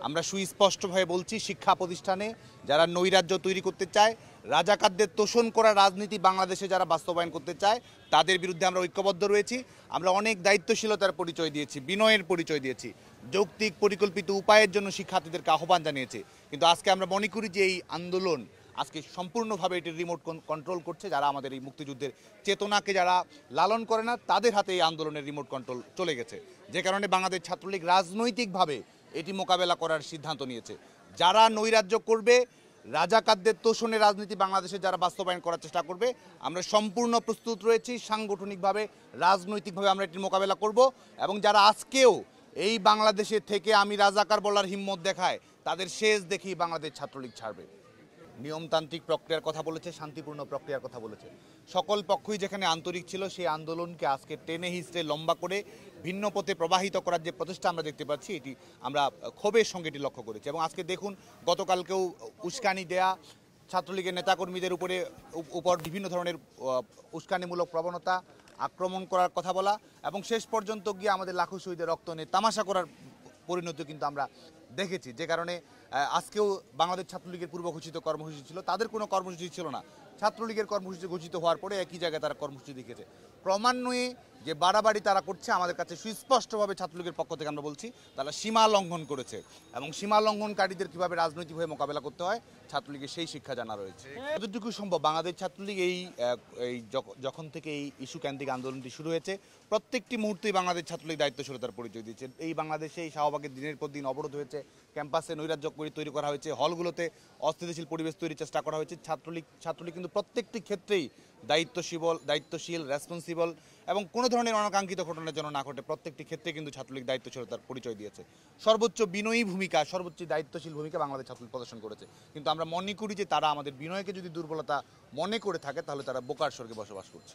আমরা সুস্পষ্টভাবে বলছি, শিক্ষা প্রতিষ্ঠানে যারা নৈরাজ্য তৈরি করতে চায়, রাজাকারদের তোষণ করা রাজনীতি বাংলাদেশে যারা বাস্তবায়ন করতে চায়, তাদের বিরুদ্ধে আমরা ঐক্যবদ্ধ রয়েছি। আমরা অনেক দায়িত্বশীলতার পরিচয় দিয়েছি, বিনয়ের পরিচয় দিয়েছি, যৌক্তিক পরিকল্পিত উপায়ের জন্য শিক্ষার্থীদেরকে আহ্বান জানিয়েছি। কিন্তু আজকে আমরা মনে করি যে এই আন্দোলন আজকে সম্পূর্ণভাবে এটির রিমোট কন্ট্রোল করছে যারা আমাদের এই মুক্তিযুদ্ধের চেতনাকে যারা লালন করে না, তাদের হাতে এই আন্দোলনের রিমোট কন্ট্রোল চলে গেছে। যে কারণে বাংলাদেশ ছাত্রলীগ রাজনৈতিকভাবে এটি মোকাবেলা করার সিদ্ধান্ত নিয়েছে। যারা নৈরাজ্য করবে, রাজাকারদের তোষণের রাজনীতি বাংলাদেশে যারা বাস্তবায়ন করার চেষ্টা করবে, আমরা সম্পূর্ণ প্রস্তুত রয়েছি। সাংগঠনিকভাবে, রাজনৈতিকভাবে আমরা এটির মোকাবেলা করব। এবং যারা আজকেও এই বাংলাদেশে থেকে আমি রাজাকার বলার হিম্মত দেখায়, তাদের শেষ দেখেই বাংলাদেশ ছাত্রলীগ ছাড়বে। নিয়মতান্ত্রিক প্রক্রিয়ার কথা বলেছে, শান্তিপূর্ণ প্রক্রিয়ার কথা বলেছে। সকল পক্ষই যেখানে আন্তরিক ছিল, সেই আন্দোলনকে আজকে টেনে হিচড়ে লম্বা করে ভিন্ন পথে প্রবাহিত করার যে প্রচেষ্টা আমরা দেখতে পাচ্ছি, এটি আমরা ক্ষোভের সঙ্গে এটি লক্ষ্য করেছি। এবং আজকে দেখুন, গতকালকেও উস্কানি দেয়া, ছাত্রলীগের নেতাকর্মীদের উপর বিভিন্ন ধরনের উস্কানিমূলক প্রবণতা, আক্রমণ করার কথা বলা, এবং শেষ পর্যন্ত গিয়ে আমাদের লাখো শহীদের রক্ত নিয়ে তামাশা করার পরিণতি কিন্তু আমরা দেখেছি। যে কারণে আজকেও বাংলাদেশ ছাত্রলীগের পূর্ব ঘোষিত কর্মসূচি ছিল, তাদের কোনো কর্মসূচি ছিল না। ছাত্রলীগের কর্মসূচি ঘোষিত হওয়ার পরে একই জায়গায় তারা কর্মসূচি দেখেছে। ক্রমান্বয়ে যে বাড়াবাড়ি তারা করছে, আমাদের কাছে সুস্পষ্টভাবে ছাত্রলীগের পক্ষ থেকে আমরা বলছি, তারা সীমা লঙ্ঘন করেছে। এবং সীমা লঙ্ঘনকারীদের কীভাবে রাজনৈতিকভাবে মোকাবেলা করতে হয়, ছাত্রলীগের সেই শিক্ষা জানা রয়েছে। যতটুকু সম্ভব বাংলাদেশ ছাত্রলীগ যখন থেকে এই ইস্যু কেন্দ্রিক আন্দোলনটি শুরু হয়েছে, প্রত্যেকটি মুহূর্তেই বাংলাদেশ ছাত্রলীগ দায়িত্বশীলতার পরিচয় দিয়েছে। এই বাংলাদেশে এই শাহবাগের দিনের পর দিন অবরোধ হয়েছে, ক্যাম্পাসে নৈরাজ্য তৈরি করা হয়েছে, হলগুলোতে অস্থিতিশীল পরিবেশ তৈরির চেষ্টা করা হয়েছে। ছাত্রলীগ কিন্তু প্রত্যেকটি ক্ষেত্রেই দায়িত্বশীল, রেসপন্সিবল, এবং কোনো ধরনের অনাকাঙ্ক্ষিত ঘটনার জন্য না ঘটে প্রত্যেকটি ক্ষেত্রে কিন্তু ছাত্রলীগ দায়িত্বশীলতার পরিচয় দিয়েছে। সর্বোচ্চ বিনয়ী ভূমিকা, সর্বোচ্চ দায়িত্বশীল ভূমিকা বাংলাদেশ ছাত্রলীগ প্রদর্শন করেছে। কিন্তু আমরা মনে করি যে তারা আমাদের বিনয়কে যদি দুর্বলতা মনে করে থাকে, তাহলে তারা বোকার স্বর্গে বসবাস করছে।